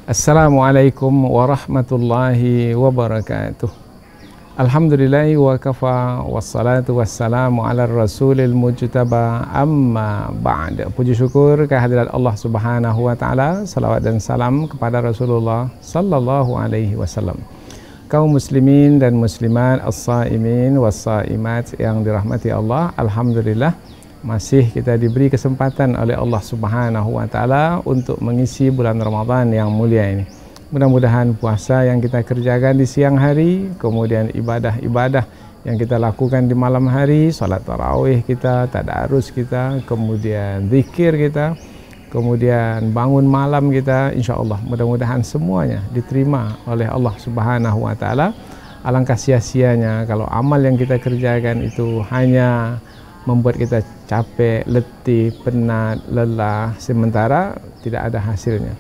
Assalamualaikum warahmatullahi wabarakatuh. Alhamdulillahi wa kafa wassalatu wassalamu ala rasulil mujtaba amma ba'd. Puji syukur kehadirat Allah Subhanahu wa taala, salawat dan salam kepada Rasulullah sallallahu alaihi wasallam. Kaum muslimin dan muslimat, as-saimin was-saimat yang dirahmati Allah, alhamdulillah masih kita diberi kesempatan oleh Allah Subhanahu wa taala untuk mengisi bulan Ramadan yang mulia ini. Mudah-mudahan puasa yang kita kerjakan di siang hari, kemudian ibadah-ibadah yang kita lakukan di malam hari, salat tarawih kita, tadarus kita, kemudian zikir kita, kemudian bangun malam kita, insyaallah mudah-mudahan semuanya diterima oleh Allah Subhanahu wa taala. Alangkah sia-sianya kalau amal yang kita kerjakan itu hanya membuat kita capek, letih, penat, lelah, sementara tidak ada hasilnya.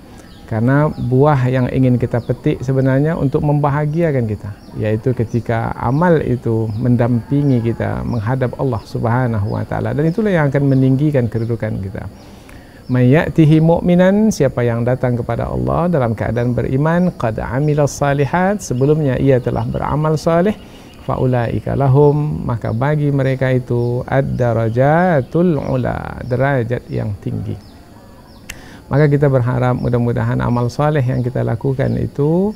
Karena buah yang ingin kita petik sebenarnya untuk membahagiakan kita, yaitu ketika amal itu mendampingi kita menghadap Allah Subhanahu wa taala, dan itulah yang akan meninggikan kedudukan kita. May ya'tihi mu'minan, siapa yang datang kepada Allah dalam keadaan beriman, qad amilas salihat, sebelumnya ia telah beramal saleh, faulaika lahum, maka bagi mereka itu ad-darajatul ula, derajat yang tinggi. Maka kita berharap mudah-mudahan amal saleh yang kita lakukan itu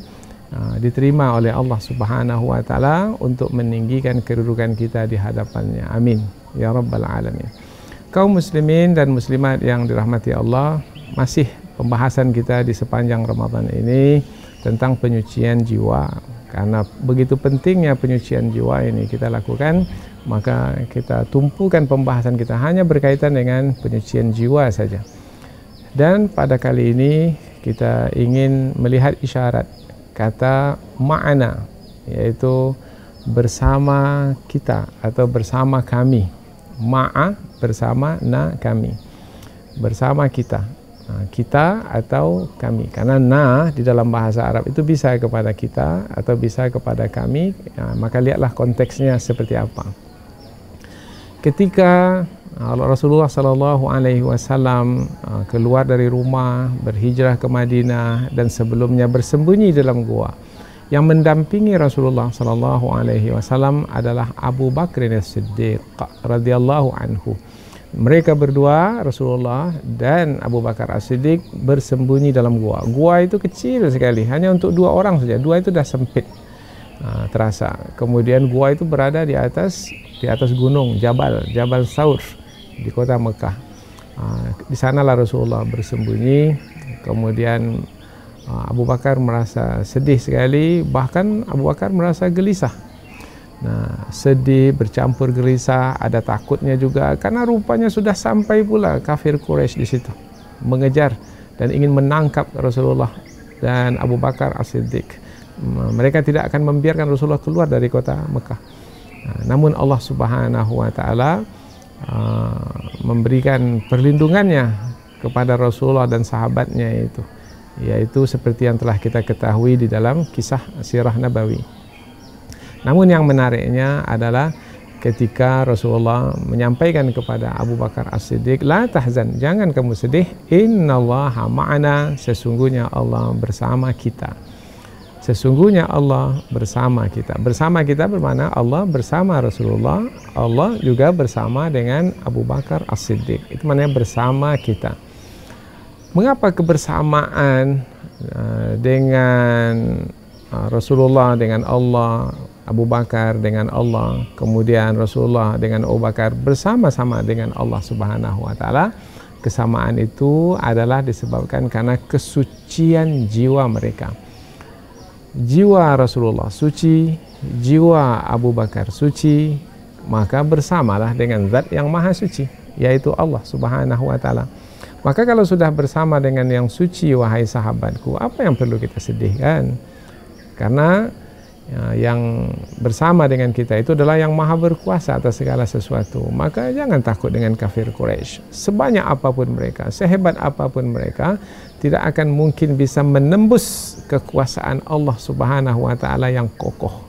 diterima oleh Allah Subhanahu wa taala untuk meninggikan kedudukan kita di hadapannya. Amin ya rabbal alamin. Kaum muslimin dan muslimat yang dirahmati Allah, masih pembahasan kita di sepanjang Ramadan ini tentang penyucian jiwa. Karena begitu pentingnya penyucian jiwa ini kita lakukan, maka kita tumpukan pembahasan kita hanya berkaitan dengan penyucian jiwa saja. Dan pada kali ini kita ingin melihat isyarat kata ma'ana, yaitu bersama kita atau bersama kami. Ma'a bersama, na kami, bersama kita. Kita atau kami, karena na di dalam bahasa Arab itu bisa kepada kita atau bisa kepada kami, maka lihatlah konteksnya seperti apa. Ketika Rasulullah Sallallahu Alaihi Wasallam keluar dari rumah, berhijrah ke Madinah, dan sebelumnya bersembunyi dalam gua, yang mendampingi Rasulullah Sallallahu Alaihi Wasallam adalah Abu Bakr As-Siddiq radhiyallahu anhu. Mereka berdua, Rasulullah dan Abu Bakar As-Siddiq, bersembunyi dalam gua. Gua itu kecil sekali, hanya untuk 2 orang saja. 2 itu dah sempit terasa. Kemudian gua itu berada di atas gunung Jabal Saur di kota Mekah. Di sanalah Rasulullah bersembunyi. Kemudian Abu Bakar merasa sedih sekali, bahkan Abu Bakar merasa gelisah. Nah, sedih bercampur gelisah, ada takutnya juga karena rupanya sudah sampai pula kafir Quraisy di situ mengejar dan ingin menangkap Rasulullah dan Abu Bakar As-Siddiq. Mereka tidak akan membiarkan Rasulullah keluar dari kota Mekah. Nah, namun Allah Subhanahu wa taala memberikan perlindungannya kepada Rasulullah dan sahabatnya itu, yaitu seperti yang telah kita ketahui di dalam kisah sirah Nabawi. Namun yang menariknya adalah ketika Rasulullah menyampaikan kepada Abu Bakar As-Siddiq, la tahzan, jangan kamu sedih, innallaha ma'ana, sesungguhnya Allah bersama kita. Sesungguhnya Allah bersama kita. Bersama kita bermakna Allah bersama Rasulullah, Allah juga bersama dengan Abu Bakar As-Siddiq. Itu maknanya bersama kita. Mengapa kebersamaan dengan Rasulullah dengan Allah, Abu Bakar dengan Allah, kemudian Rasulullah dengan Abu Bakar bersama-sama dengan Allah Subhanahu wa taala? Kesamaan itu adalah disebabkan karena kesucian jiwa mereka. Jiwa Rasulullah suci, jiwa Abu Bakar suci, maka bersamalah dengan zat yang maha suci, yaitu Allah Subhanahu wa taala. Maka kalau sudah bersama dengan yang suci, wahai sahabatku, apa yang perlu kita sedihkan? Karena yang bersama dengan kita itu adalah yang maha berkuasa atas segala sesuatu. Maka jangan takut dengan kafir Quraisy. Sebanyak apapun mereka, sehebat apapun mereka, tidak akan mungkin bisa menembus kekuasaan Allah Subhanahu wa taala yang kokoh,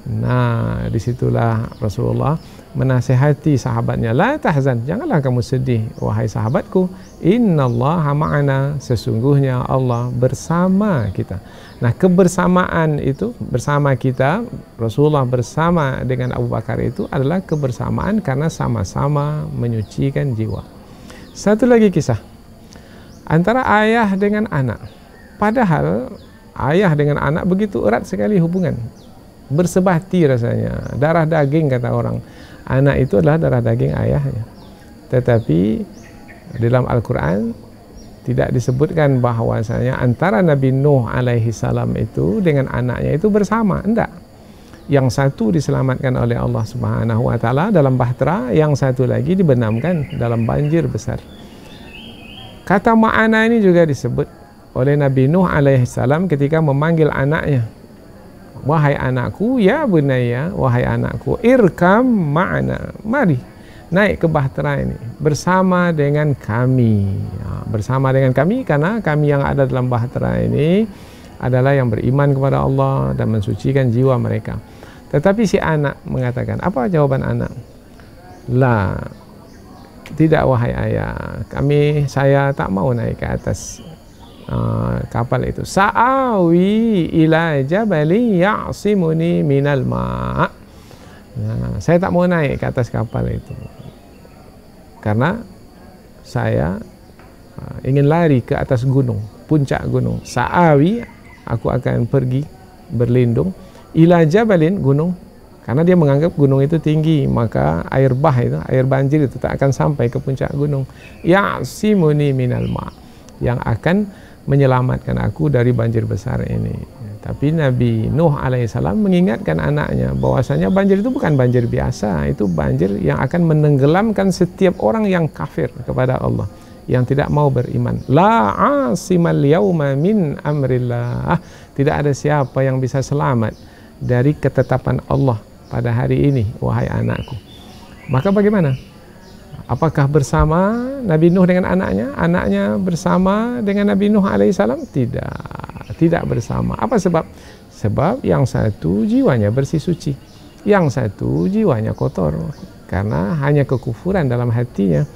Nah, disitulah Rasulullah menasihati sahabatnya, la tahzan, janganlah kamu sedih wahai sahabatku, innallaha ma'ana, sesungguhnya Allah bersama kita. Nah, kebersamaan itu bersama kita, Rasulullah bersama dengan Abu Bakar itu adalah kebersamaan karena sama-sama menyucikan jiwa. Satu lagi kisah antara ayah dengan anak. Padahal ayah dengan anak begitu erat sekali hubungan, bersebati rasanya, darah daging kata orang. Anak itu adalah darah daging ayahnya. Tetapi dalam Al-Quran tidak disebutkan bahwasanya antara Nabi Nuh alaihi salam itu dengan anaknya itu bersama. Tidak. Yang satu diselamatkan oleh Allah Subhanahu wa taala dalam bahtera, yang satu lagi dibenamkan dalam banjir besar. Kata ma'ana ini juga disebut oleh Nabi Nuh alaihi salam ketika memanggil anaknya. Wahai anakku, ya bunayya, wahai anakku, irkam ma'ana, mari naik ke bahtera ini bersama dengan kami. Bersama dengan kami karena kami yang ada dalam bahtera ini adalah yang beriman kepada Allah dan mensucikan jiwa mereka. Tetapi si anak mengatakan, apa jawaban anak? La, tidak wahai ayah, saya tak mau naik ke atas kapal itu. Sa'awi ila jabali ya'simuni minal ma'. Nah, saya tak mau naik ke atas kapal itu karena saya ingin lari ke atas gunung, puncak gunung. Sa'awi, aku akan pergi berlindung, ila jabalin, gunung, karena dia menganggap gunung itu tinggi, maka air bah itu, air banjir itu tak akan sampai ke puncak gunung. Ya'simuni minal ma', yang akan menyelamatkan aku dari banjir besar ini. Tapi Nabi Nuh alaihissalam mengingatkan anaknya bahwasanya banjir itu bukan banjir biasa, itu banjir yang akan menenggelamkan setiap orang yang kafir kepada Allah, yang tidak mau beriman. La asimal yauma min amrillah, tidak ada siapa yang bisa selamat dari ketetapan Allah pada hari ini, wahai anakku. Maka bagaimana? Apakah bersama Nabi Nuh dengan anaknya? Anaknya bersama dengan Nabi Nuh alaihissalam? Tidak bersama. Apa sebab? Sebab yang satu jiwanya bersih suci, yang satu jiwanya kotor karena hanya kekufuran dalam hatinya.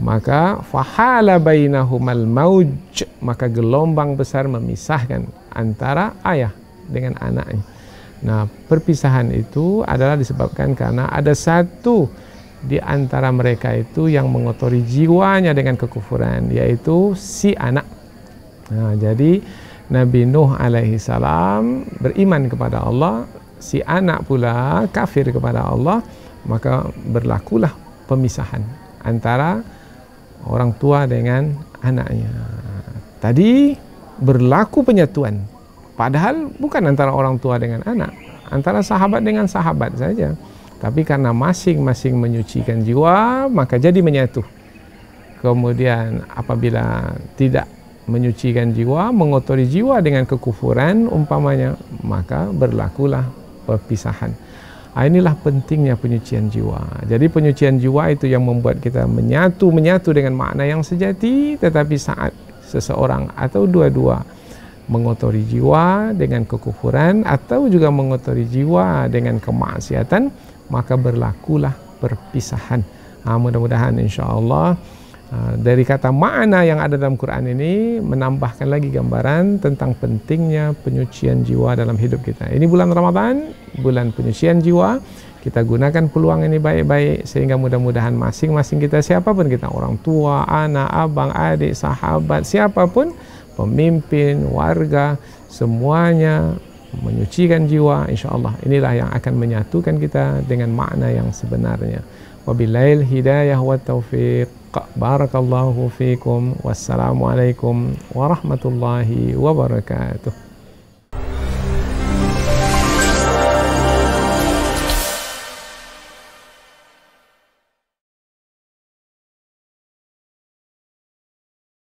Maka fahala bainahumal mauj, maka gelombang besar memisahkan antara ayah dengan anaknya. Nah, perpisahan itu adalah disebabkan karena ada satu di antara mereka itu yang mengotori jiwanya dengan kekufuran, yaitu si anak. Nah, jadi Nabi Nuh alaihi salam beriman kepada Allah, si anak pula kafir kepada Allah, maka berlakulah pemisahan antara orang tua dengan anaknya. Tadi berlaku penyatuan, padahal bukan antara orang tua dengan anak, antara sahabat dengan sahabat saja. Tapi karena masing-masing menyucikan jiwa, maka jadi menyatu. Kemudian apabila tidak menyucikan jiwa, mengotori jiwa dengan kekufuran umpamanya, maka berlakulah perpisahan. Inilah pentingnya penyucian jiwa. Jadi penyucian jiwa itu yang membuat kita menyatu dengan makna yang sejati. Tetapi saat seseorang atau dua-dua mengotori jiwa dengan kekufuran atau juga mengotori jiwa dengan kemaksiatan, maka berlakulah perpisahan. Mudah-mudahan insyaAllah dari kata makna yang ada dalam Quran ini menambahkan lagi gambaran tentang pentingnya penyucian jiwa dalam hidup kita. Ini bulan Ramadan, bulan penyucian jiwa. Kita gunakan peluang ini baik-baik sehingga mudah-mudahan masing-masing kita, siapapun kita, orang tua, anak, abang, adik, sahabat, siapapun, pemimpin, warga, semuanya menyucikan jiwa. InsyaAllah inilah yang akan menyatukan kita dengan makna yang sebenarnya. Wabillahi hidayah wa taufiq. Barakallahu fikum. Wassalamualaikum warahmatullahi wabarakatuh.